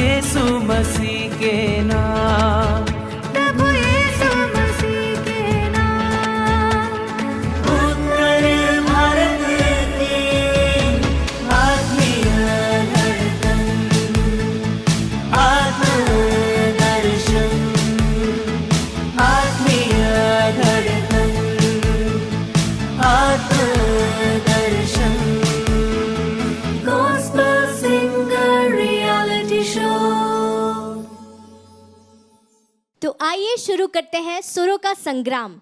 यीशु मसीह के नाम, प्रभु यीशु मसीह के नाम। उत्तर भारत की आत्मीय धड़कन, आत्मदर्शन, आत्मीय धड़कन, आत्मदर्शन। Gospel Singer Reality Show। तो आइए शुरू करते हैं सुरों का संग्राम।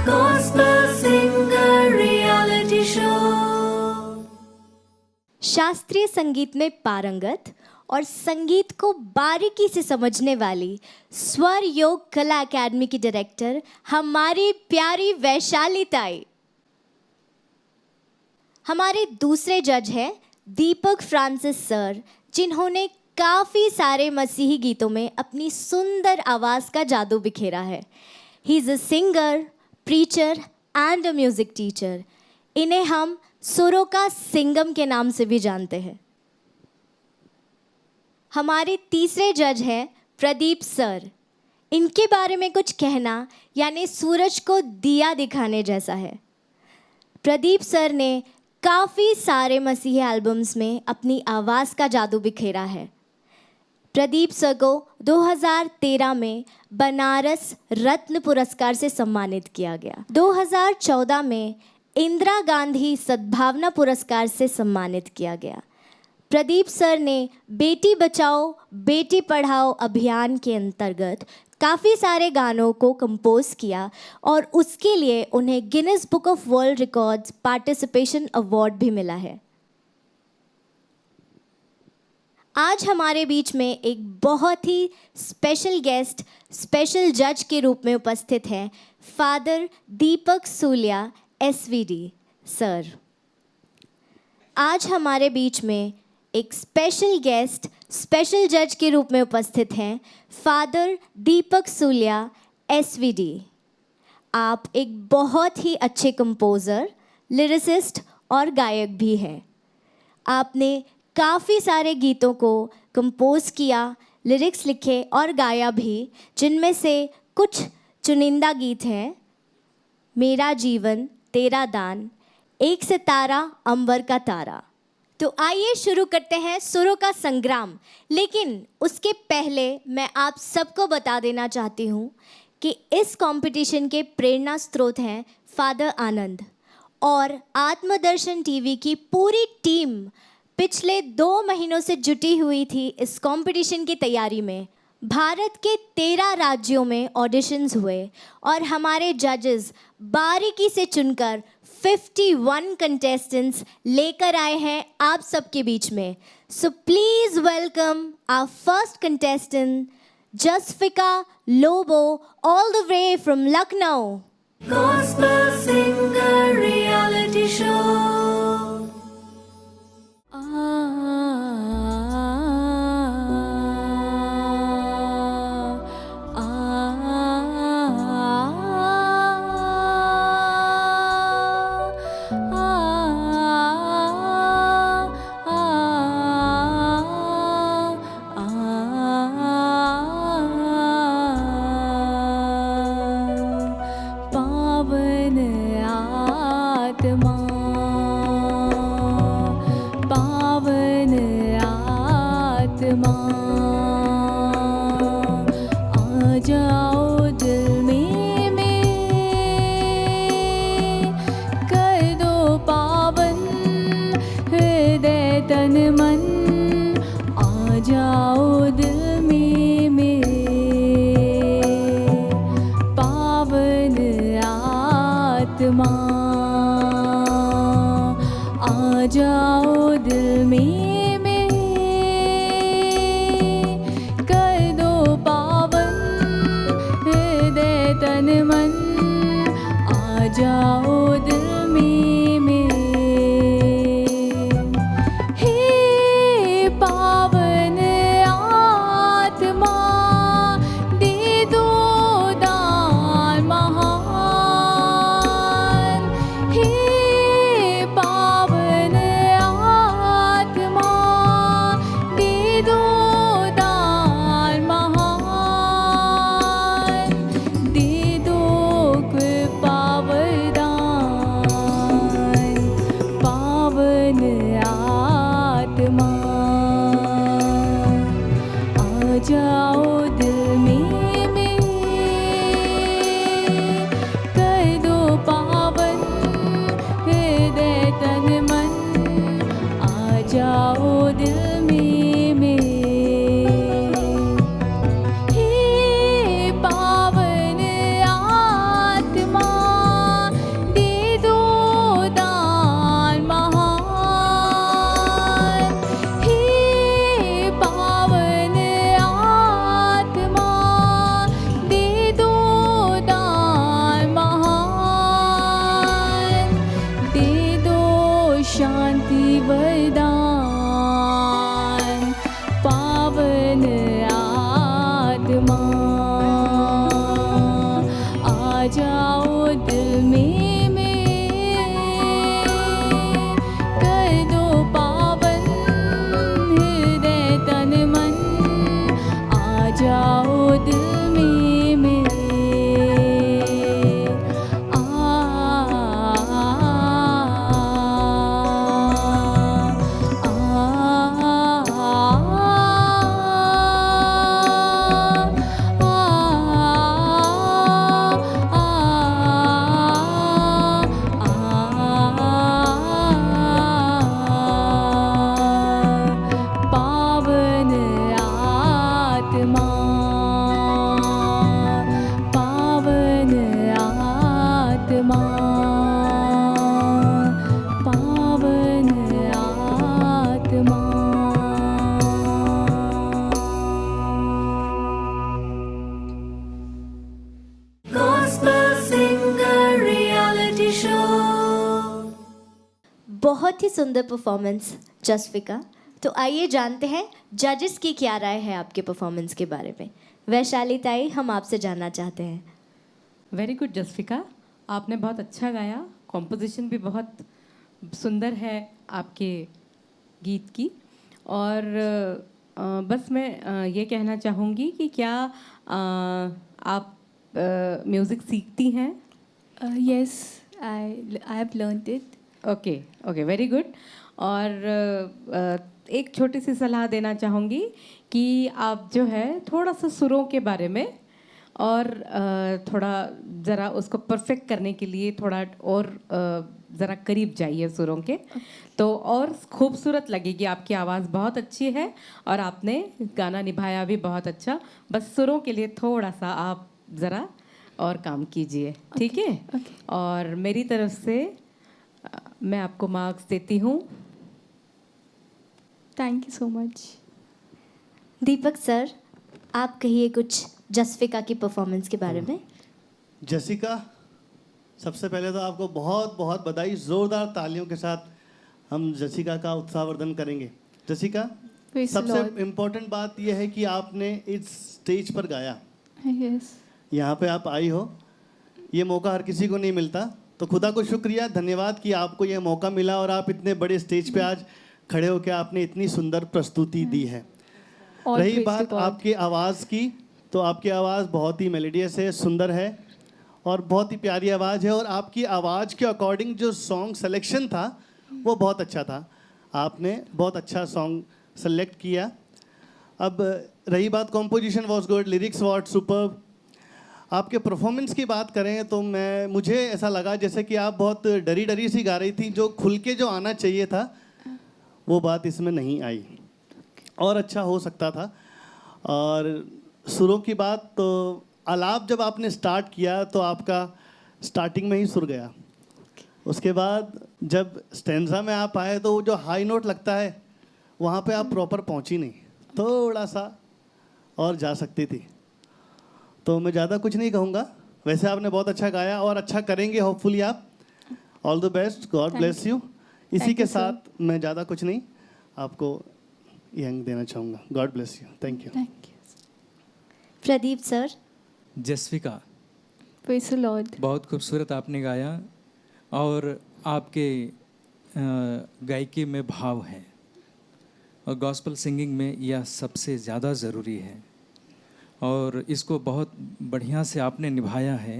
Gospel Singer Reality Show। शास्त्रीय संगीत में पारंगत और संगीत को बारीकी से समझने वाली स्वर योग कला अकेडमी की डायरेक्टर हमारी प्यारी वैशाली ताई। हमारे दूसरे जज हैं दीपक फ्रांसिस सर, जिन्होंने काफ़ी सारे मसीही गीतों में अपनी सुंदर आवाज़ का जादू बिखेरा है। He is a singer, preacher and a music teacher. इन्हें हम सुरों का सिंगम के नाम से भी जानते हैं। हमारे तीसरे जज हैं प्रदीप सर। इनके बारे में कुछ कहना यानी सूरज को दिया दिखाने जैसा है। प्रदीप सर ने काफ़ी सारे मसीही एल्बम्स में अपनी आवाज़ का जादू बिखेरा है। प्रदीप सर को 2013 में बनारस रत्न पुरस्कार से सम्मानित किया गया। 2014 में इंदिरा गांधी सद्भावना पुरस्कार से सम्मानित किया गया। प्रदीप सर ने बेटी बचाओ बेटी पढ़ाओ अभियान के अंतर्गत काफ़ी सारे गानों को कंपोज किया और उसके लिए उन्हें Guinness book of world records participation award भी मिला है। आज हमारे बीच में एक बहुत ही स्पेशल गेस्ट, स्पेशल जज के रूप में उपस्थित हैं फादर दीपक सूलिया SVD सर। आज हमारे बीच में एक स्पेशल गेस्ट, स्पेशल जज के रूप में उपस्थित हैं फादर दीपक सूलिया SVD। आप एक बहुत ही अच्छे कंपोज़र, लिरिसिस्ट और गायक भी हैं। आपने काफ़ी सारे गीतों को कंपोज किया, लिरिक्स लिखे और गाया भी, जिनमें से कुछ चुनिंदा गीत हैं मेरा जीवन तेरा दान, एक सितारा अंबर का तारा। तो आइए शुरू करते हैं सुरों का संग्राम। लेकिन उसके पहले मैं आप सबको बता देना चाहती हूँ कि इस कंपटीशन के प्रेरणा स्रोत हैं फादर आनंद और आत्मदर्शन टीवी की पूरी टीम पिछले 2 महीनों से जुटी हुई थी इस कंपटीशन की तैयारी में। भारत के 13 राज्यों में ऑडिशंस हुए और हमारे जजेस बारीकी से चुनकर 51 कंटेस्टेंट्स लेकर आए हैं आप सबके बीच में। So please welcome our first contestant Jasfika Lobo all the way from Lucknow. Gospel Singer Reality Show। पावन आत्मा, पावन आत्मा, आ जाओ दिल में कर दो पावन हृदय तन मन। आ जाओ दिल में पावन आत्मा, आ जाओ दिल में कर दो पावन हृदय तन मन। आ जाओ दिल में हे पावन आत्मा, दे दो दान महान। जाओ दिल में कर दो पावन हृदय तन मन, आ जाओ दिल में पावन आत्मा, पावन आत्मा, पावन आत्मा। Gospel Singer Reality Show. बहुत ही सुंदर परफॉर्मेंस जसविका। तो आइए जानते हैं जजेस की क्या राय है आपके परफॉर्मेंस के बारे में। वैशाली ताई, हम आपसे जानना चाहते हैं। वेरी गुड जसविका, आपने बहुत अच्छा गाया, कॉम्पोजिशन भी बहुत सुंदर है आपके गीत की। और बस मैं ये कहना चाहूँगी कि क्या आप म्यूज़िक सीखती हैं? Yes, I have learned it. Okay okay, very good. और एक छोटी सी सलाह देना चाहूँगी कि आप जो है थोड़ा सा सुरों के बारे में और थोड़ा ज़रा उसको परफेक्ट करने के लिए थोड़ा और ज़रा करीब जाइए सुरों के, तो और खूबसूरत लगेगी। आपकी आवाज़ बहुत अच्छी है और आपने गाना निभाया भी बहुत अच्छा। बस सुरों के लिए थोड़ा सा आप ज़रा और काम कीजिए, ठीक है? और मेरी तरफ से मैं आपको मार्क्स देती हूँ। Thank you so much. Deepak sir, आप कहिए कुछ जसविका की परफॉर्मेंस के बारे में। जसिका, सबसे पहले तो आपको बहुत बहुत बधाई। जोरदार तालियों के साथ हम जसिका का उत्साहवर्धन करेंगे। जसिका, Praise the सबसे Lord. इम्पोर्टेंट बात यह है कि आपने इस स्टेज पर गाया, Yes. यहाँ पे आप आई हो, ये मौका हर किसी को नहीं मिलता। तो खुदा को शुक्रिया, धन्यवाद कि आपको ये मौका मिला और आप इतने बड़े स्टेज पे आज खड़े होकर आपने इतनी सुंदर प्रस्तुति दी है। All रही praise to बात God. आपकी आवाज़ की, तो आपकी आवाज़ बहुत ही मेलोडियस है, सुंदर है और बहुत ही प्यारी आवाज़ है। और आपकी आवाज़ के अकॉर्डिंग जो सॉन्ग सिलेक्शन था वो बहुत अच्छा था। आपने बहुत अच्छा सॉन्ग सेलेक्ट किया। अब रही बात composition was good, lyrics was superb. आपके परफॉर्मेंस की बात करें तो मुझे ऐसा लगा जैसे कि आप बहुत डरी डरी सी गा रही थी। जो खुल के जो आना चाहिए था वो बात इसमें नहीं आई और अच्छा हो सकता था। और सुरों की बात तो आलाप जब आपने स्टार्ट किया तो आपका स्टार्टिंग में ही सुर गया। उसके बाद जब स्टेंजा में आप आए तो वो जो हाई नोट लगता है वहाँ पे आप प्रॉपर पहुँची नहीं, थोड़ा सा और जा सकती थी। तो मैं ज़्यादा कुछ नहीं कहूँगा। वैसे आपने बहुत अच्छा गाया और अच्छा करेंगे होपफुली आप। All the best, God bless you. इसी के साथ मैं ज़्यादा कुछ नहीं आपको ये अंक देना चाहूँगा। God bless you, thank you. Thank you. Pradeep sir. Jasvika, Praise the Lord. बहुत खूबसूरत आपने गाया और आपके गायकी में भाव है और गॉस्पल सिंगिंग में यह सबसे ज़्यादा ज़रूरी है और इसको बहुत बढ़िया से आपने निभाया है।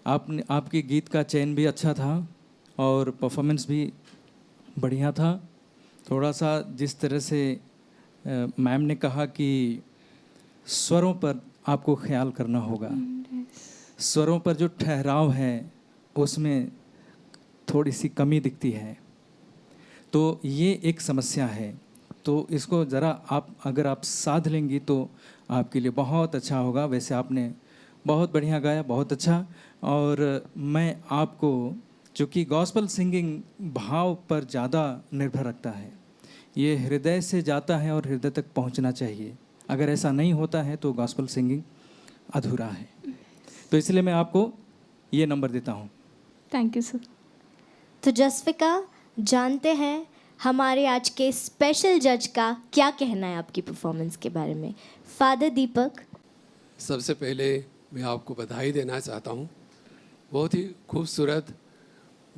आपके गीत का चयन भी अच्छा था और परफॉर्मेंस भी बढ़िया था। थोड़ा सा जिस तरह से मैम ने कहा कि स्वरों पर आपको ख्याल करना होगा, स्वरों पर जो ठहराव है उसमें थोड़ी सी कमी दिखती है, तो ये एक समस्या है। तो इसको ज़रा अगर आप साध लेंगी तो आपके लिए बहुत अच्छा होगा। वैसे आपने बहुत बढ़िया गाया, बहुत अच्छा। और मैं आपको, चूँकि गॉस्पल सिंगिंग भाव पर ज़्यादा निर्भर रखता है, ये हृदय से जाता है और हृदय तक पहुंचना चाहिए। अगर ऐसा नहीं होता है तो गॉस्पल सिंगिंग अधूरा है। तो इसलिए मैं आपको ये नंबर देता हूँ। Thank you sir. तो जसविका, जानते हैं हमारे आज के स्पेशल जज का क्या कहना है आपकी परफॉर्मेंस के बारे में। फादर दीपक। सबसे पहले मैं आपको बधाई देना चाहता हूँ बहुत ही खूबसूरत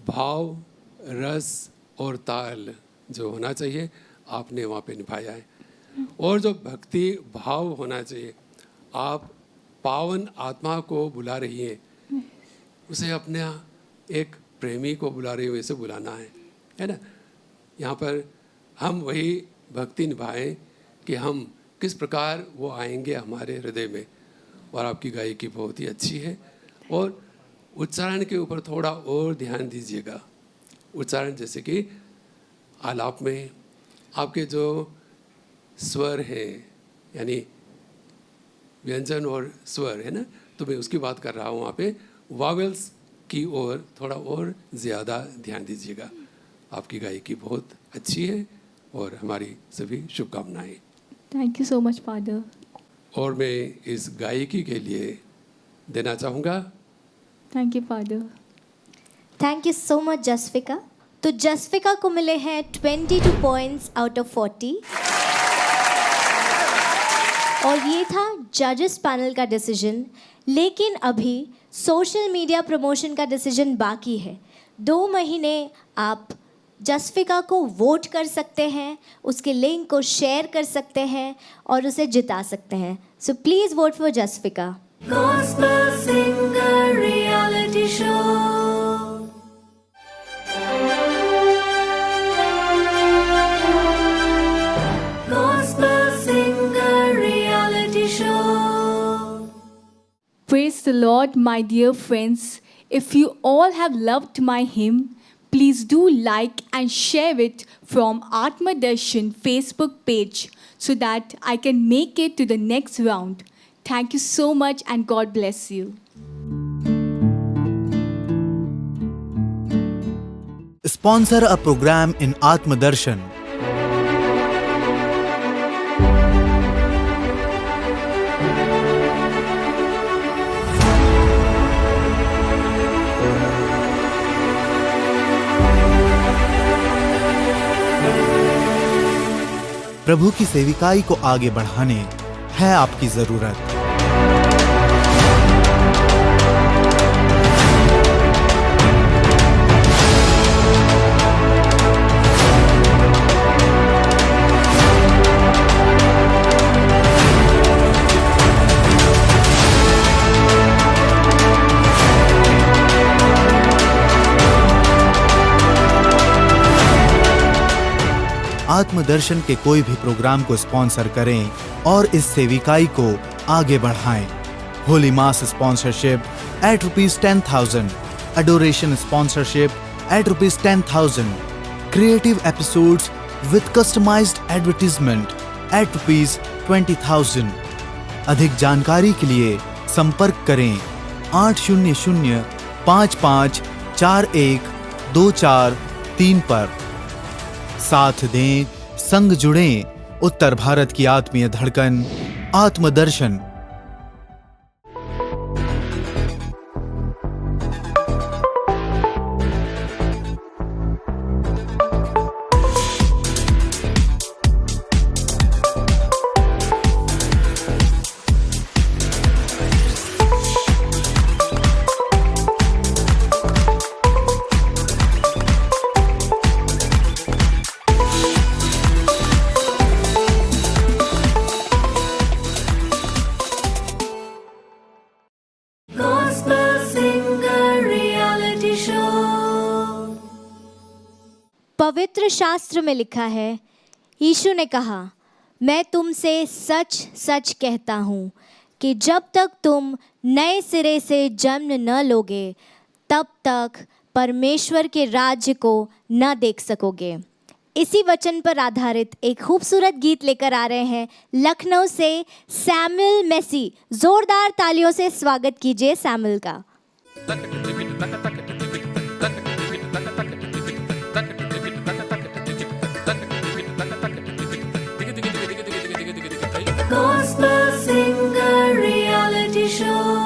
भाव, रस और ताल जो होना चाहिए आपने वहाँ पे निभाया है। और जो भक्ति भाव होना चाहिए, आप पावन आत्मा को बुला रही हैं, उसे अपने एक प्रेमी को बुला रही हो, वैसे बुलाना है ना। यहाँ पर हम वही भक्ति निभाएं कि हम किस प्रकार वो आएंगे हमारे हृदय में। और आपकी गायकी बहुत ही अच्छी है, और उच्चारण के ऊपर थोड़ा और ध्यान दीजिएगा। उच्चारण जैसे कि आलाप में आपके जो स्वर हैं, यानी व्यंजन और स्वर है ना, तो मैं उसकी बात कर रहा हूँ। वहाँ पे वावेल्स की ओर थोड़ा और ज़्यादा ध्यान दीजिएगा। आपकी गायकी बहुत अच्छी है और हमारी सभी शुभकामनाएं। Thank you so much, Father. और मैं इस गायकी के लिए देना चाहूँगा। Thank you, Father. Thank you so much Jasvika. तो जसविका को मिले हैं 22 पॉइंट्स आउट ऑफ 40। और ये था जजेस पैनल का डिसीजन, लेकिन अभी सोशल मीडिया प्रमोशन का डिसीजन बाकी है। 2 महीने आप जसविका को वोट कर सकते हैं, उसके लिंक को शेयर कर सकते हैं और उसे जिता सकते हैं। So please vote for Jasvika. Gospel Singer Reality Show. Gospel Singer Reality Show. Praise the Lord, my dear friends. If you all have loved my hymn, please do like and share it from Atma Darshan Facebook page so that I can make it to the next round. Thank you so much and God bless you. Sponsor a program in Atma Darshan. प्रभु की सेविकाई को आगे बढ़ाने है आपकी जरूरत। आत्मदर्शन के कोई भी प्रोग्राम को स्पॉन्सर करें और इस सेविकाई को आगे बढ़ाएं। होली मास sponsorship at ₹10,000, adoration sponsorship at ₹10,000, creative episodes with customized advertisement at ₹20,000। अधिक जानकारी के लिए संपर्क करें 800-5541-2434 पर। साथ दें, संग जुड़ें, उत्तर भारत की आत्मीय धड़कन आत्मदर्शन। Gospel Singer Reality Show. पवित्र शास्त्र में लिखा है, यीशु ने कहा, मैं तुमसे सच सच कहता हूँ कि जब तक तुम नए सिरे से जन्म न लोगे तब तक परमेश्वर के राज्य को न देख सकोगे। इसी वचन पर आधारित एक खूबसूरत गीत लेकर आ रहे हैं लखनऊ से सैमुअल मेसी। जोरदार तालियों से स्वागत कीजिए सैमुअल का। Gospel Singer Reality Show.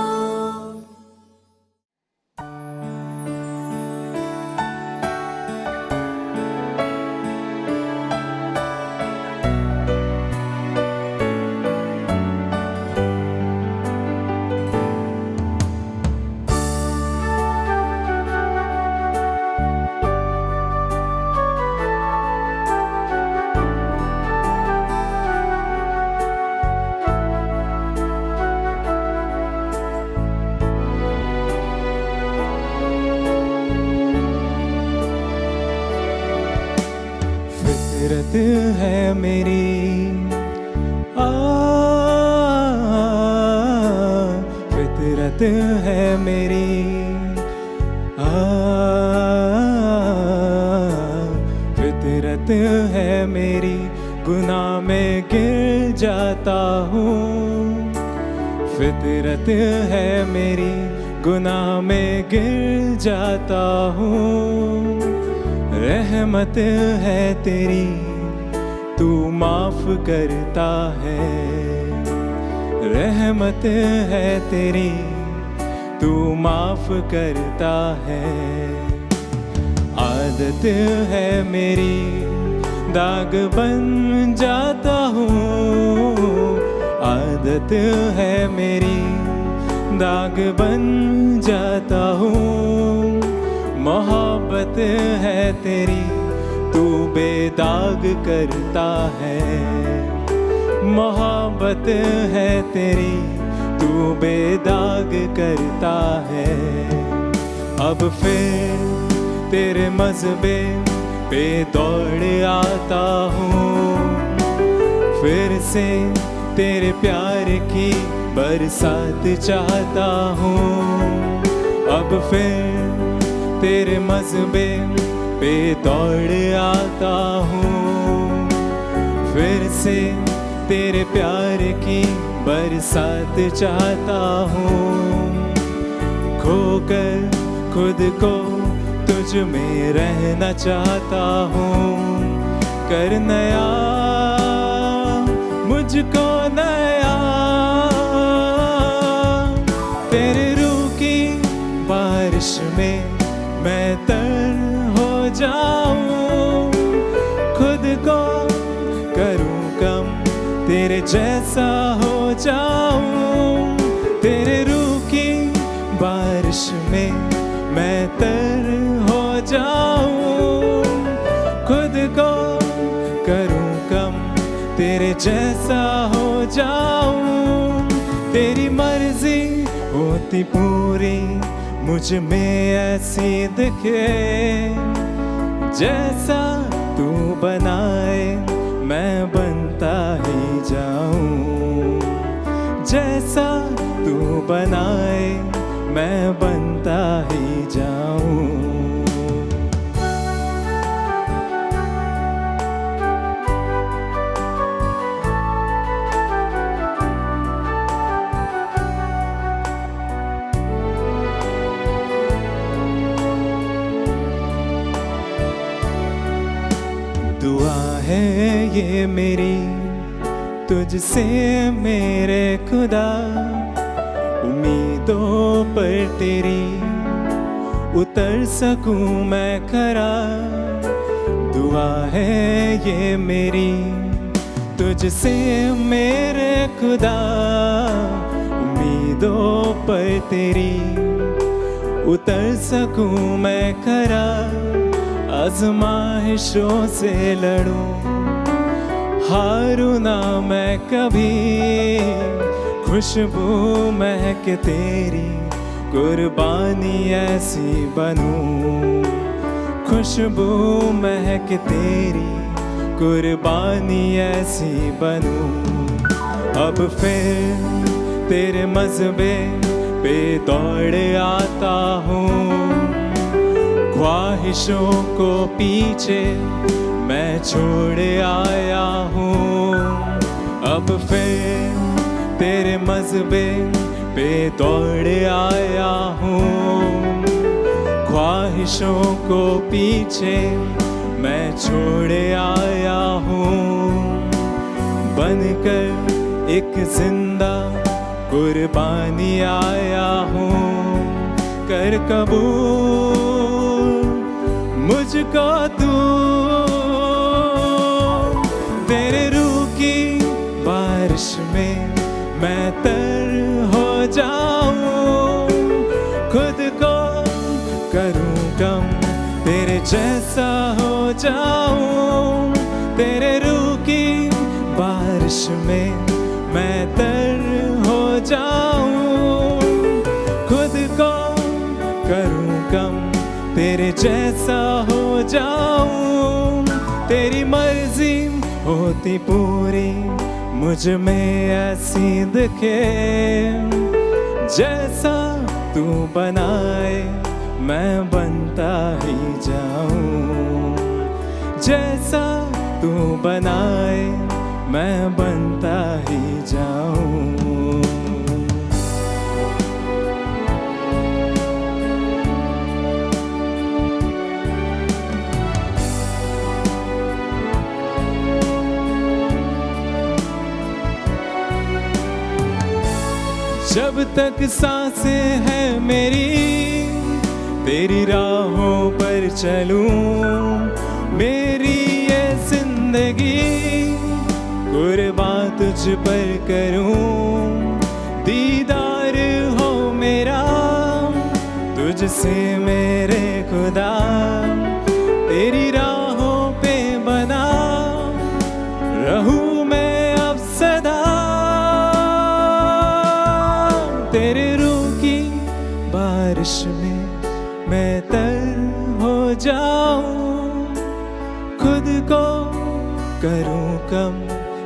है मेरी फितरत है मेरी फितरत है मेरी गुनाह में गिर जाता हूँ फितरत है मेरी गुनाह में गिर जाता हूँ रहमत है तेरी तू माफ करता है रहमत है तेरी तू माफ करता है आदत है मेरी दाग बन जाता हूँ आदत है मेरी दाग बन जाता हूँ मोहब्बत है तेरी तू बेदाग करता है मोहब्बत है तेरी तू बेदाग करता है अब फिर तेरे मज़हबे पे दौड़ आता हूँ फिर से तेरे प्यार की बरसात चाहता हूँ अब फिर तेरे मज़हबे पे दौड़ आता हूँ फिर से तेरे प्यार की बरसात चाहता हूँ खोकर खुद को तुझ में रहना चाहता हूँ कर नया मुझको नया तेरे रूह की बारिश में मैं तर हो जाऊं खुद को करूं कम तेरे जैसा हो जाऊं तेरे रूह की बारिश में मैं तर हो जाऊं खुद को करूं कम तेरे जैसा हो जाऊं तेरी मर्जी होती पूरी मुझ में ऐसी दिखे जैसा तू बनाए मैं बनता ही जाऊं जैसा तू बनाए मैं बनता ही जाऊं दुआ है ये मेरी तुझसे मेरे खुदा उम्मीदों पर तेरी उतर सकूं मैं खरा दुआ है ये मेरी तुझसे मेरे खुदा उम्मीदों पर तेरी उतर सकूं मैं खरा आज़माइशों से लड़ूं हारूं ना मैं कभी खुशबू महक तेरी कुर्बानी ऐसी बनूं खुशबू महक तेरी कुर्बानी ऐसी बनूं अब फिर तेरे मज़हबे पे दौड़ आता हूँ ख्वाहिशों को पीछे मैं छोड़ आया हूँ अब फिर तेरे मज़हबे पे दौड़ आया हूँ ख्वाहिशों को पीछे मैं छोड़ आया हूँ बनकर एक जिंदा कुर्बानी आया हूँ कर कबूल मुझको तू तेरे रूह की बारिश में मैं तर हो जाऊं खुद को करूं कम तेरे जैसा हो जाऊं तेरे रूह की बारिश में मैं तर हो जाऊं खुद को करूं कम तेरे जैसा हो जाऊं तेरी मर्जी होती पूरी मुझ में ऐसी दिखे, जैसा तू बनाए मैं बनता ही जाऊं, जैसा तू बनाए मैं बनता ही जाऊं। जब तक सांसें हैं मेरी तेरी राहों पर चलूं, मेरी ये जिंदगी कुर्बान तुझ पर करूं। दीदार हो मेरा तुझसे मेरे खुदा, तेरी राहों पे बना रहूं मैं अब सदा। तेरे रूह की बारिश में मैं तर हो जाऊं, खुद को करूं कम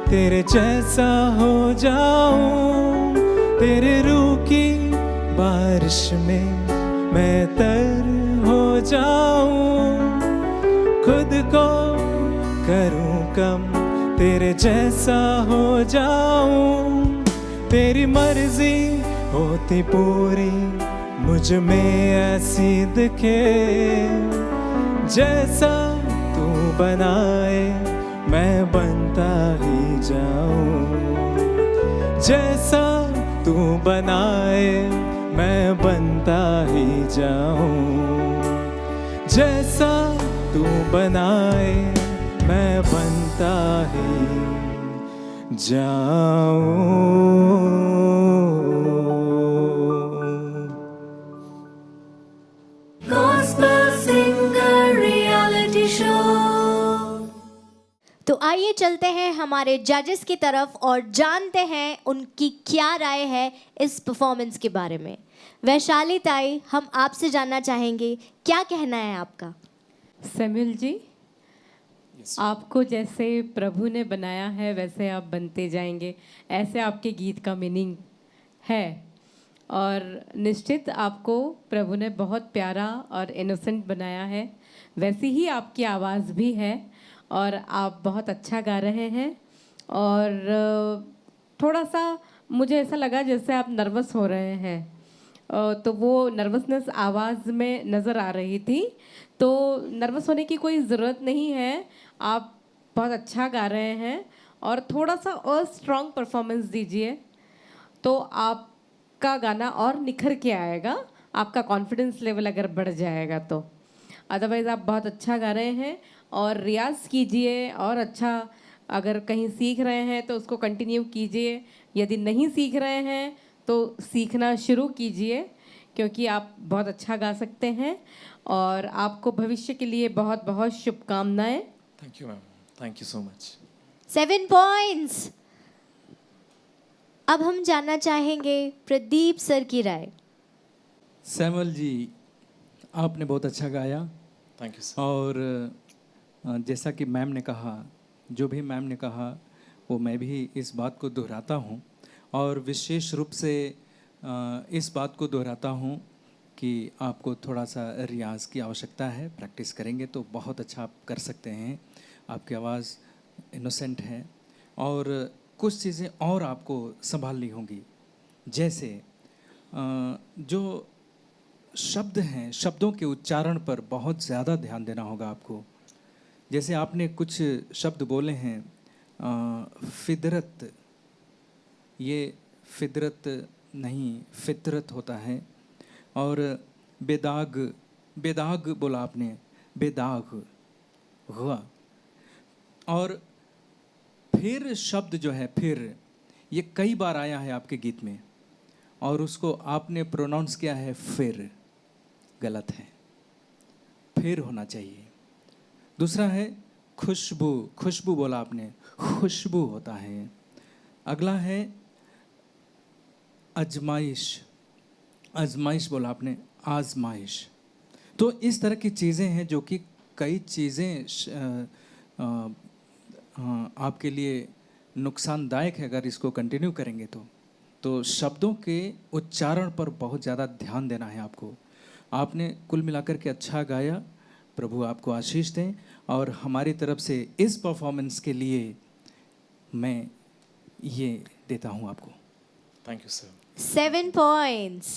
तेरे जैसा हो जाऊं। तेरे रूह की बारिश में मैं तर हो जाऊं, खुद को करूं कम तेरे जैसा हो जाऊं। तेरी मर्जी होती पूरी मुझ में ऐसी दिखे, जैसा तू बनाए मैं बनता ही जाऊं, जैसा तू बनाए मैं बनता ही जाऊं, जैसा तू बनाए मैं बनता ही जाऊं। Gospel Singer Reality Show. तो आइए चलते हैं हमारे जजेस की तरफ और जानते हैं उनकी क्या राय है इस परफॉर्मेंस के बारे में। वैशाली ताई, हम आपसे जानना चाहेंगे क्या कहना है आपका। सैमुअल जी, आपको जैसे प्रभु ने बनाया है वैसे आप बनते जाएंगे, ऐसे आपके गीत का मीनिंग है। और निश्चित आपको प्रभु ने बहुत प्यारा और इनोसेंट बनाया है, वैसी ही आपकी आवाज़ भी है और आप बहुत अच्छा गा रहे हैं। और थोड़ा सा मुझे ऐसा लगा जैसे आप नर्वस हो रहे हैं, तो वो नर्वसनेस आवाज़ में नज़र आ रही थी। तो नर्वस होने की कोई ज़रूरत नहीं है, आप बहुत अच्छा गा रहे हैं और थोड़ा सा और स्ट्रॉन्ग परफॉर्मेंस दीजिए तो आपका गाना और निखर के आएगा, आपका कॉन्फिडेंस लेवल अगर बढ़ जाएगा तो। अदरवाइज़ आप बहुत अच्छा गा रहे हैं और रियाज़ कीजिए और अच्छा, अगर कहीं सीख रहे हैं तो उसको कंटिन्यू कीजिए, यदि नहीं सीख रहे हैं तो सीखना शुरू कीजिए, क्योंकि आप बहुत अच्छा गा सकते हैं और आपको भविष्य के लिए बहुत बहुत शुभकामनाएं। Thank you ma'am, thank you so much. 7 points. अब हम जानना चाहेंगे प्रदीप सर की राय। सैमुअल जी, आपने बहुत अच्छा गाया। Thank you sir. और जैसा कि मैम ने कहा, जो भी मैम ने कहा वो मैं भी इस बात को दोहराता हूँ और विशेष रूप से इस बात को दोहराता हूँ कि आपको थोड़ा सा रियाज़ की आवश्यकता है। प्रैक्टिस करेंगे तो बहुत अच्छा आप कर सकते हैं। आपकी आवाज़ इनोसेंट है और कुछ चीज़ें और आपको संभालनी होंगी, जैसे जो शब्द हैं, शब्दों के उच्चारण पर बहुत ज़्यादा ध्यान देना होगा आपको। जैसे आपने कुछ शब्द बोले हैं, फिदरत, ये फिदरत नहीं फितरत होता है। और बेदाग, बेदाग बोला आपने, बेदाग हुआ। और फिर शब्द जो है फिर, ये कई बार आया है आपके गीत में और उसको आपने प्रोनाउंस किया है फिर, गलत है, फिर होना चाहिए। दूसरा है खुशबू, खुशबू बोला आपने, खुशबू होता है। अगला है अजमाइश, आजमाइश बोला आपने, आजमाइश। तो इस तरह की चीज़ें हैं जो कि कई चीज़ें आपके लिए नुकसानदायक है अगर इसको कंटिन्यू करेंगे तो शब्दों के उच्चारण पर बहुत ज़्यादा ध्यान देना है आपको। आपने कुल मिलाकर के अच्छा गाया, प्रभु आपको आशीष दें। और हमारी तरफ से इस परफॉर्मेंस के लिए मैं ये देता हूँ आपको। Thank you sir. 7 points.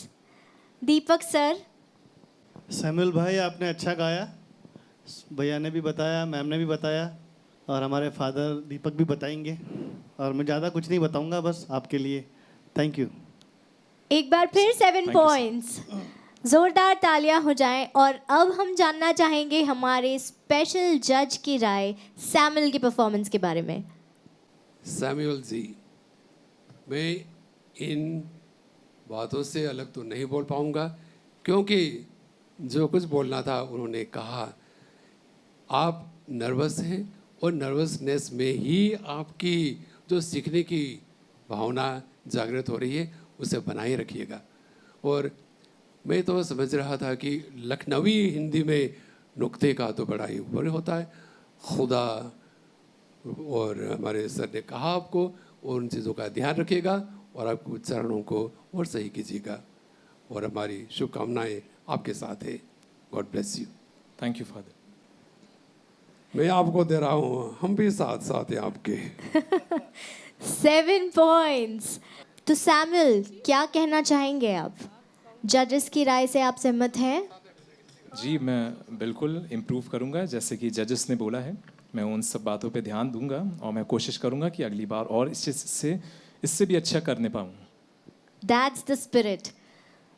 Deepak sir. Samuel भाई आपने अच्छा गाया, भैया ने भी बताया, मैम ने भी बताया, और हमारे फादर दीपक भी बताएंगे, और मैं ज़्यादा कुछ नहीं बताऊंगा, बस आपके लिए थैंक यू। एक बार फिर 7 पॉइंट्स। जोरदार तालियां हो जाएं। और अब हम जानना चाहेंगे हमारे स्पेशल जज की राय सैमुअल की परफॉर्मेंस के बारे में। सैमुअल जी, मैं इन बातों से अलग तो नहीं बोल पाऊंगा, क्योंकि जो कुछ बोलना था उन्होंने कहा। आप नर्वस हैं और नर्वसनेस में ही आपकी जो सीखने की भावना जागृत हो रही है उसे बनाए रखिएगा। और मैं तो समझ रहा था कि लखनवी हिंदी में नुक्ते का तो बड़ा ही ऊपर होता है। खुदा और हमारे सर ने कहा आपको, और उन चीज़ों का ध्यान रखिएगा और आपके उच्चारणों को और सही कीजिएगा। और हमारी शुभकामनाएं आपके साथ है। God bless you. Thank you father. मैं आपको दे रहा हूँ, हम भी साथ साथ हैं आपके। 7 पॉइंट्स। तो सैमुअल, क्या कहना चाहेंगे आप? जजेस की राय से आप सहमत हैं? जी, मैं बिल्कुल इम्प्रूव करूंगा, जैसे कि जजेस ने बोला है। मैं उन सब बातों पे ध्यान दूंगा और मैं कोशिश करूंगा कि अगली बार और इससे भी अच्छा करने पाऊँ। That's the spirit.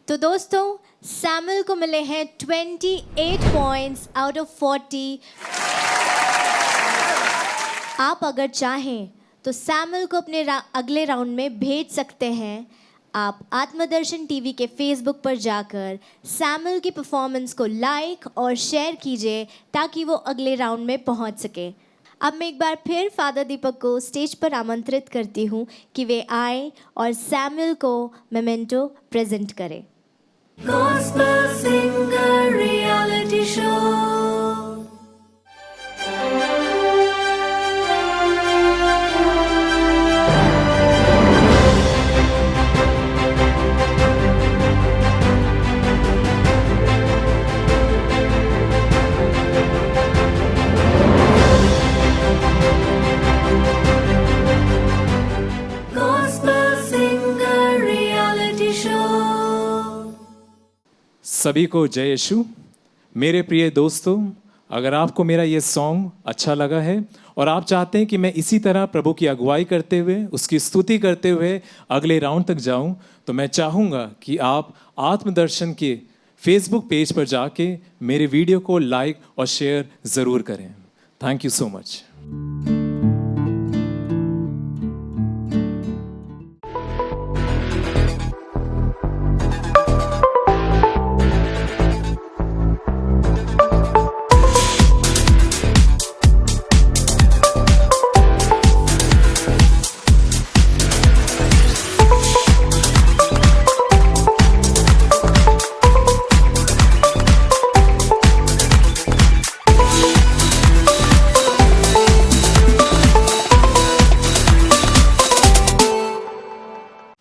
तो दोस्तों, सैमुअल को मिले हैं 28 पॉइंट्स आउट ऑफ 40। आप अगर चाहें तो सैमुअल को अपने अगले राउंड में भेज सकते हैं। आप आत्मदर्शन टीवी के फेसबुक पर जाकर सैमुअल की परफॉर्मेंस को लाइक और शेयर कीजिए ताकि वो अगले राउंड में पहुंच सके। अब मैं एक बार फिर फादर दीपक को स्टेज पर आमंत्रित करती हूं कि वे आए और सैमुअल को मेमेंटो प्रेजेंट करें। Gospel Singer Reality Show. Gospel Singer Reality Show. सभी को जय यीशु। मेरे प्रिय दोस्तों, अगर आपको मेरा ये सॉन्ग अच्छा लगा है और आप चाहते हैं कि मैं इसी तरह प्रभु की अगुवाई करते हुए, उसकी स्तुति करते हुए अगले राउंड तक जाऊं, तो मैं चाहूँगा कि आप आत्मदर्शन के फेसबुक पेज पर जाके मेरे वीडियो को लाइक और शेयर ज़रूर करें। Thank you so much.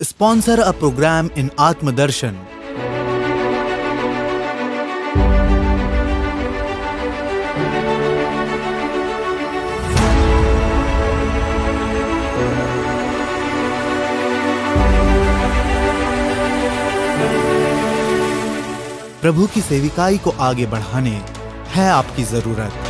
Sponsor a program in Atmadarshan. प्रभु की सेविकाई को आगे बढ़ाने है आपकी जरूरत।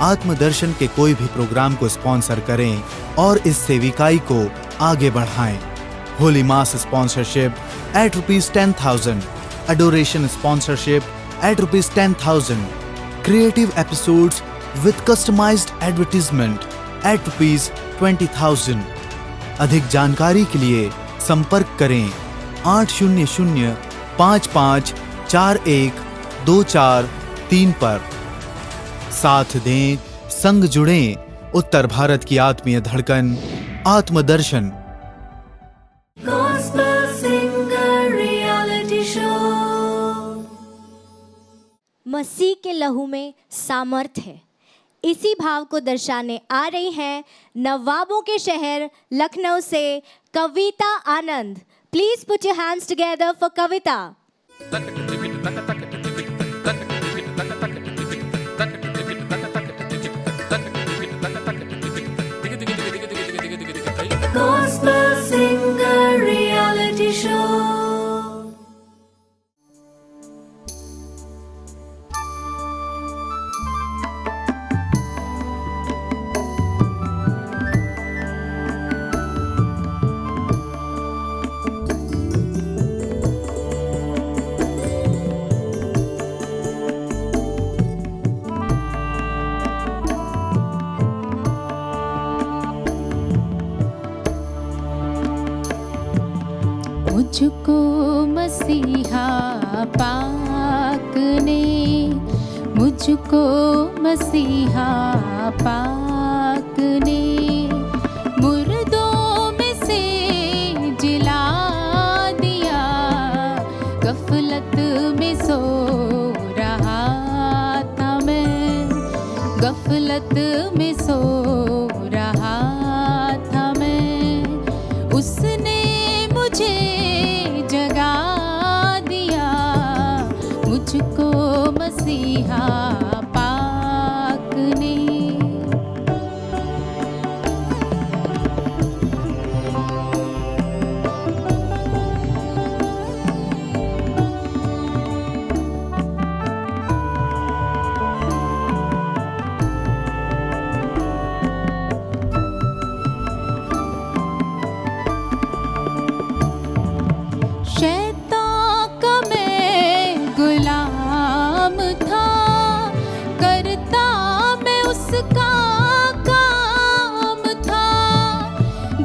आत्मदर्शन के कोई भी प्रोग्राम को स्पॉन्सर करें और इस सेविकाई को आगे बढ़ाएं। होली मास sponsorship at ₹10,000, adoration sponsorship at ₹10,000, creative episodes with customized advertisement at ₹20,000। अधिक जानकारी के लिए संपर्क करें 800-554124 पर। साथ दें, संग जुड़ें, उत्तर भारत की आत्मीय धड़कन आत्मदर्शन। Gospel Singer Reality Show. मसीह के लहू में सामर्थ है, इसी भाव को दर्शाने आ रही हैं नवाबों के शहर लखनऊ से Kavita Anand. Please put your hands together for Kavita. Gospel Singer Reality Show. मुझको मसीहा पाक ने, मुझको मसीहा पाक ने मुर्दों में से जिला दिया। गफलत में सो रहा था मैं, गफलत में सो रहा था मैं, उसने मुझे जगा दिया। मुझको मसीहा पाक ने। शैतान का मैं गुलाम था, करता मैं उसका काम था।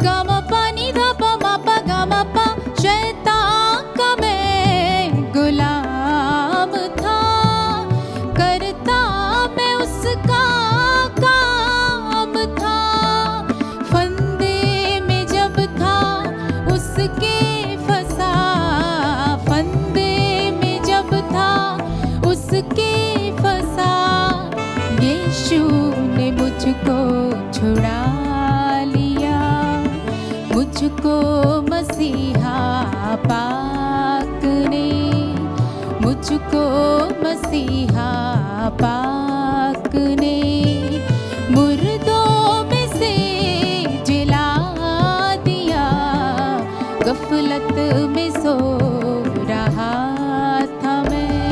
गामा पानी धा पा मा पा गामा पा। शैतान का मैं गुलाम था, करता मैं उसका काम था। फंदे में जब था उसके फंसा, फंदे में जब था उसके फंसा। यीशु ने मुझको छुड़ा लिया। मुझको मसीहा पाक ने, मुझको मसीहा पाक ने मुर्दों में से जिला दिया। गफलत में सो रहा था मैं,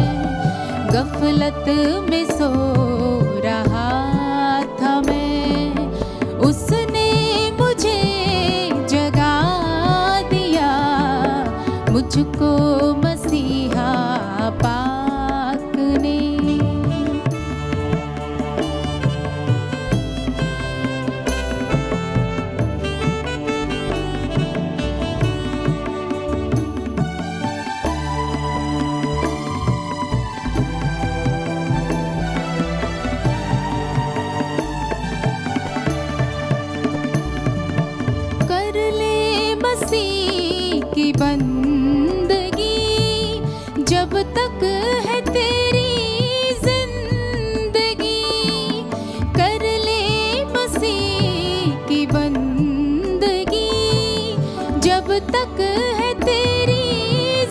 गफलत में सो रहा था मैं, उसने मुझे जगा दिया। मुझको मसीहा पाक ने। कर ले मसीह की बंदगी, जब तक है तेरी जिंदगी। कर ले मसीह की बंदगी, जब तक है तेरी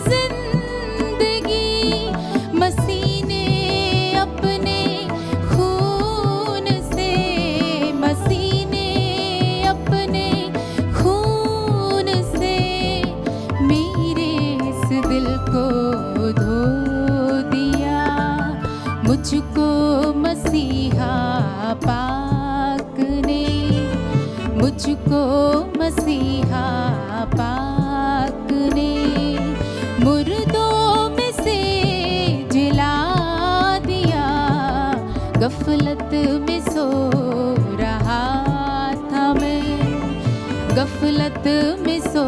जिंदगी। मसीह ने अपने खून से, मसीह ने अपने खून से मेरे इस दिल को धो दिया। मुझको मसीहा पाक ने, मुझको मसीहा पाक ने मुर्दों में से जिला दिया। गफलत में सो रहा था मैं, गफलत में सो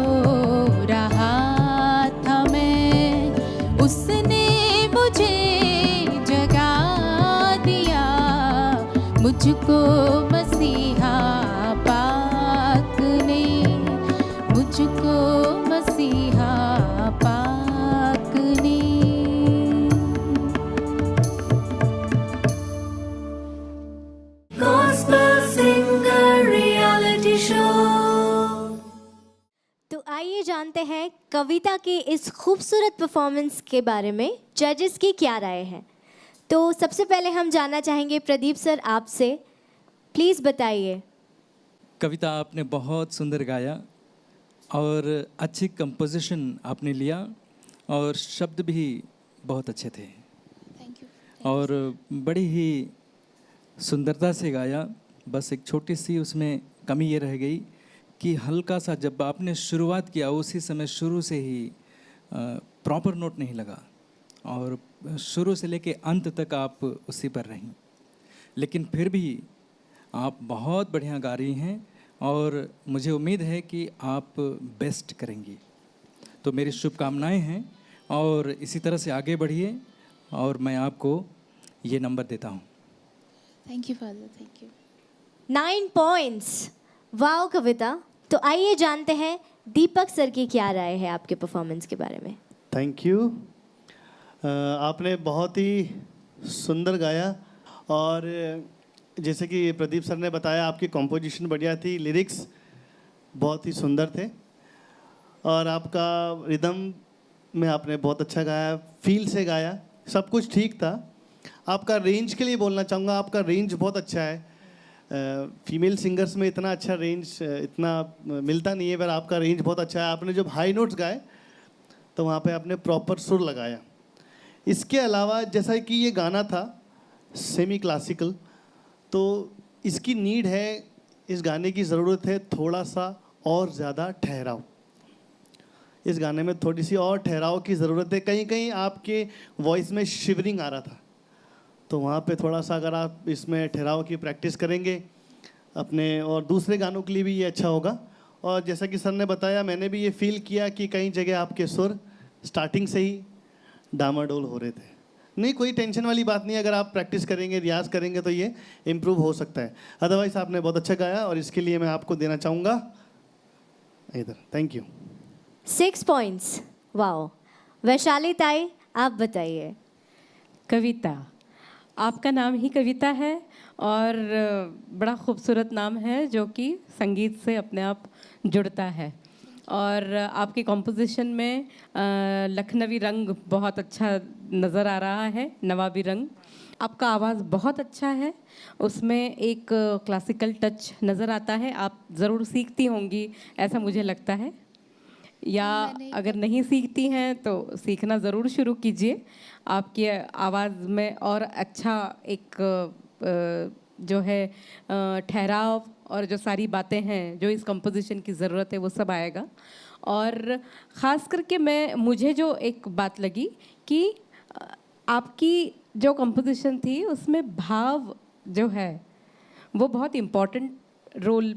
मुझको मसीहा पाक ने, मुझको मसीहा पाक ने। Gospel Singer Reality Show. तो आइए जानते हैं कविता की इस खूबसूरत परफॉर्मेंस के बारे में जजेस की क्या राय है। तो सबसे पहले हम जानना चाहेंगे प्रदीप सर आपसे, प्लीज़ बताइए। कविता आपने बहुत सुंदर गाया और अच्छी कंपोजिशन आपने लिया और शब्द भी बहुत अच्छे थे और बड़ी ही सुंदरता से गाया। बस एक छोटी सी उसमें कमी ये रह गई कि हल्का सा जब आपने शुरुआत किया उसी समय शुरू से ही प्रॉपर नोट नहीं लगा और शुरू से लेके अंत तक आप उसी पर रहीं, लेकिन फिर भी आप बहुत बढ़िया गा रही हैं और मुझे उम्मीद है कि आप बेस्ट करेंगी। तो मेरी शुभकामनाएं हैं और इसी तरह से आगे बढ़िए और मैं आपको ये नंबर देता हूँ। Thank you father, thank you. 9 points, wow Kavita. तो आइए जानते हैं दीपक सर की क्या राय है आपके परफॉर्मेंस के बारे में। Thank you. आपने बहुत ही सुंदर गाया और जैसे कि प्रदीप सर ने बताया आपकी कंपोजिशन बढ़िया थी, लिरिक्स बहुत ही सुंदर थे और आपका रिदम में आपने बहुत अच्छा गाया, फील से गाया, सब कुछ ठीक था। आपका रेंज के लिए बोलना चाहूँगा, आपका रेंज बहुत अच्छा है। फीमेल सिंगर्स में इतना अच्छा रेंज इतना मिलता नहीं है, पर आपका रेंज बहुत अच्छा है। आपने जब हाई नोट्स गाए तो वहाँ पे आपने प्रॉपर सुर लगाया। इसके अलावा जैसा कि ये गाना था सेमी क्लासिकल, तो इसकी नीड है, इस गाने की ज़रूरत है थोड़ा सा और ज़्यादा ठहराव। इस गाने में थोड़ी सी और ठहराव की ज़रूरत है। कहीं कहीं आपके वॉइस में शिवरिंग आ रहा था, तो वहाँ पे थोड़ा सा अगर आप इसमें ठहराव की प्रैक्टिस करेंगे अपने और दूसरे गानों के लिए भी ये अच्छा होगा। और जैसा कि सर ने बताया, मैंने भी ये फील किया कि कई जगह आपके सुर स्टार्टिंग से ही डामाडोल हो रहे थे। नहीं, कोई टेंशन वाली बात नहीं, अगर आप प्रैक्टिस करेंगे, रियाज करेंगे तो ये इम्प्रूव हो सकता है। अदरवाइज़ आपने बहुत अच्छा गाया और इसके लिए मैं आपको देना चाहूँगा इधर। Thank you. 6 points, wow. Vaishali ताई आप बताइए। कविता, आपका नाम ही कविता है और बड़ा खूबसूरत नाम है जो कि संगीत से अपने आप जुड़ता है। और आपकी कॉम्पोजिशन में लखनवी रंग बहुत अच्छा नज़र आ रहा है, नवाबी रंग। आपका आवाज़ बहुत अच्छा है, उसमें एक क्लासिकल टच नज़र आता है। आप ज़रूर सीखती होंगी ऐसा मुझे लगता है, या अगर नहीं सीखती हैं तो सीखना ज़रूर शुरू कीजिए। आपकी आवाज़ में और अच्छा एक जो है ठहराव और जो सारी बातें हैं जो इस कंपोजिशन की ज़रूरत है वो सब आएगा। और ख़ास करके मुझे जो एक बात लगी कि आपकी जो कंपोजिशन थी उसमें भाव जो है वो बहुत इम्पोर्टेंट रोल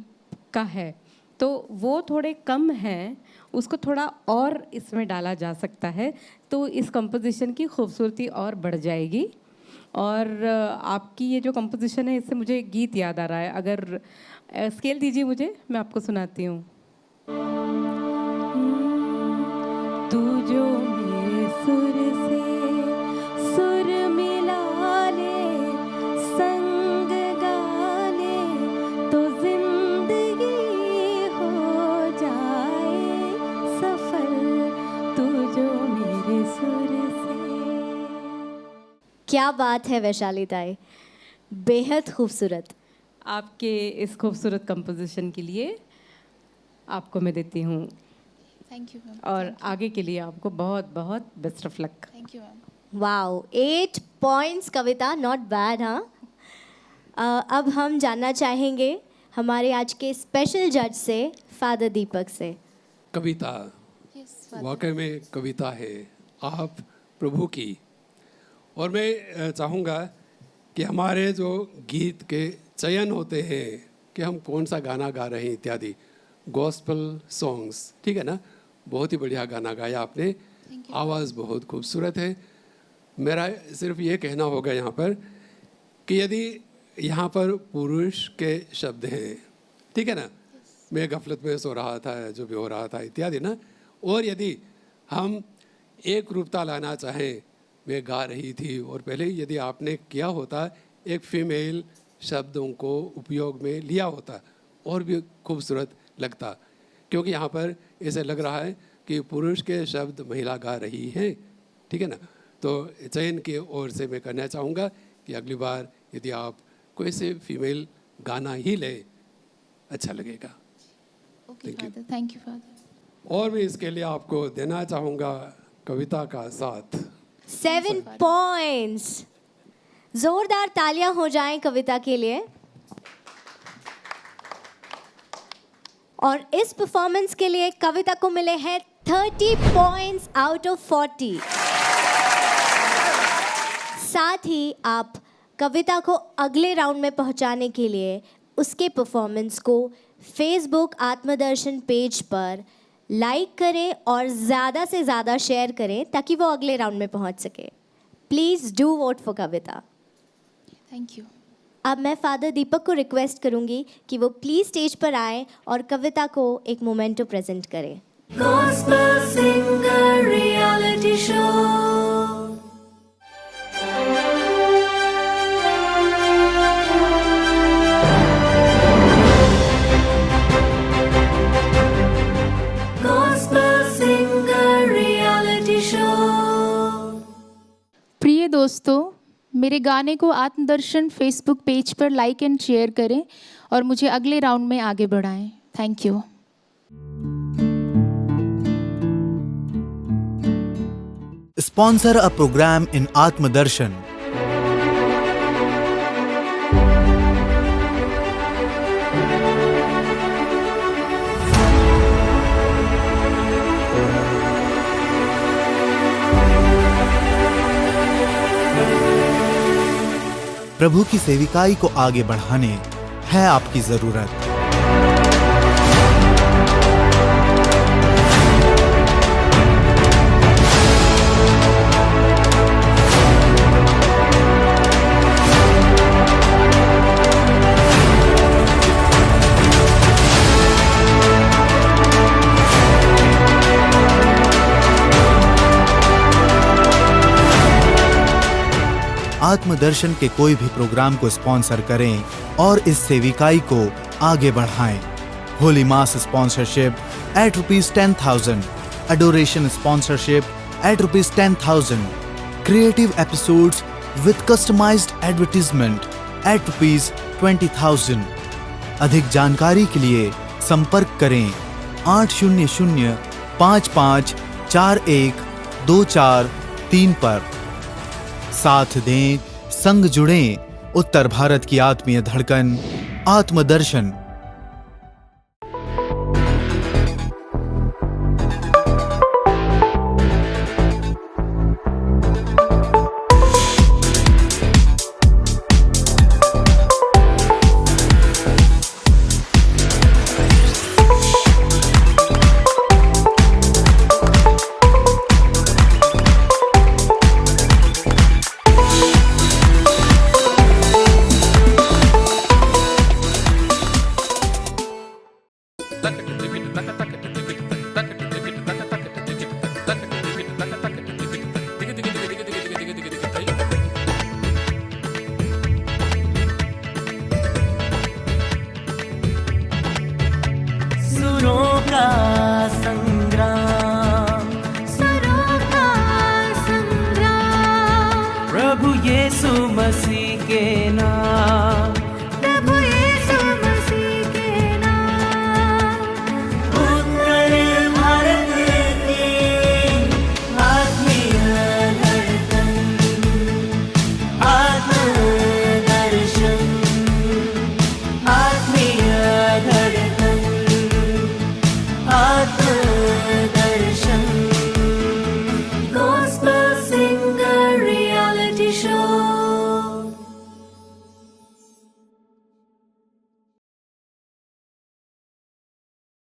का है, तो वो थोड़े कम हैं, उसको थोड़ा और इसमें डाला जा सकता है तो इस कंपोजिशन की खूबसूरती और बढ़ जाएगी। और आपकी ये जो कंपोजिशन है इससे मुझे एक गीत याद आ रहा है, अगर स्केल दीजिए मुझे, मैं आपको सुनाती हूँ। तू जो मेरे सुर से सुर मिला ले, संग गा ले, तो जिंदगी हो जाए सफल, तू जो मेरे सुर से। क्या बात है वैशाली ताई, बेहद खूबसूरत। आपके इस खूबसूरत कंपोजिशन के लिए आपको मैं देती हूँ थैंक यू मैम। और आगे के लिए आपको बहुत बहुत best of luck. Thank you ma'am. Wow, 8 points Kavita, not bad. हाँ, अब हम जानना चाहेंगे हमारे आज के स्पेशल जज से, फादर दीपक से। कविता यस वाकई में कविता है आप प्रभु की। और मैं चाहूँगा कि हमारे जो गीत के चयन होते हैं कि हम कौन सा गाना गा रहे हैं इत्यादि, गॉस्पल सॉन्ग्स, ठीक है ना, बहुत ही बढ़िया गाना गाया आपने, आवाज़ बहुत खूबसूरत है। मेरा सिर्फ ये कहना होगा यहाँ पर कि यदि यहाँ पर पुरुष के शब्द हैं, ठीक है ना? मैं गफलत में सो रहा था, जो भी हो रहा था इत्यादि ना। और यदि हम एक रूपता लाना चाहें, मैं गा रही थी और पहले यदि आपने किया होता एक फीमेल शब्दों को उपयोग में लिया होता और भी खूबसूरत लगता, क्योंकि यहाँ पर ऐसे लग रहा है कि पुरुष के शब्द महिला गा रही हैं, ठीक है ना? तो चयन की ओर से मैं कहना चाहूँगा कि अगली बार यदि आप कोई से फीमेल गाना ही ले, अच्छा लगेगा। Okay, Father. Thank you, Father. और मैं इसके लिए आपको देना चाहूँगा कविता का साथ। 7 points. जोरदार तालियां हो जाएं कविता के लिए। और इस परफॉर्मेंस के लिए कविता को मिले हैं 30 points out of 40। साथ ही आप कविता को अगले राउंड में पहुंचाने के लिए उसके परफॉर्मेंस को फेसबुक आत्मदर्शन पेज पर लाइक करें और ज़्यादा से ज़्यादा शेयर करें ताकि वो अगले राउंड में पहुंच सके। Please do vote for Kavita. Thank you. अब मैं फादर दीपक को रिक्वेस्ट करूंगी कि वो प्लीज़ स्टेज पर आए और कविता को एक मोमेंटो प्रेजेंट करें। Gospel Singer Reality Show. Gospel Singer Reality Show. प्रिय दोस्तों, मेरे गाने को आत्मदर्शन फेसबुक पेज पर लाइक एंड शेयर करें और मुझे अगले राउंड में आगे बढ़ाएं। Thank you. Sponsor a program in Atmadarshan. प्रभु की सेविकाई को आगे बढ़ाने है आपकी जरूरत। आत्मदर्शन के कोई भी प्रोग्राम को स्पॉन्सर करें और इस सेविकाई को आगे बढ़ाएं। होली मास sponsorship at ₹10,000, adoration sponsorship at ₹10,000, creative episodes with customized advertisement at ₹20,000। अधिक जानकारी के लिए संपर्क करें 800-5541-2434 पर। साथ दें, संग जुड़ें, उत्तर भारत की आत्मीय धड़कन आत्मदर्शन। प्रभु यीशु मसीह के नाम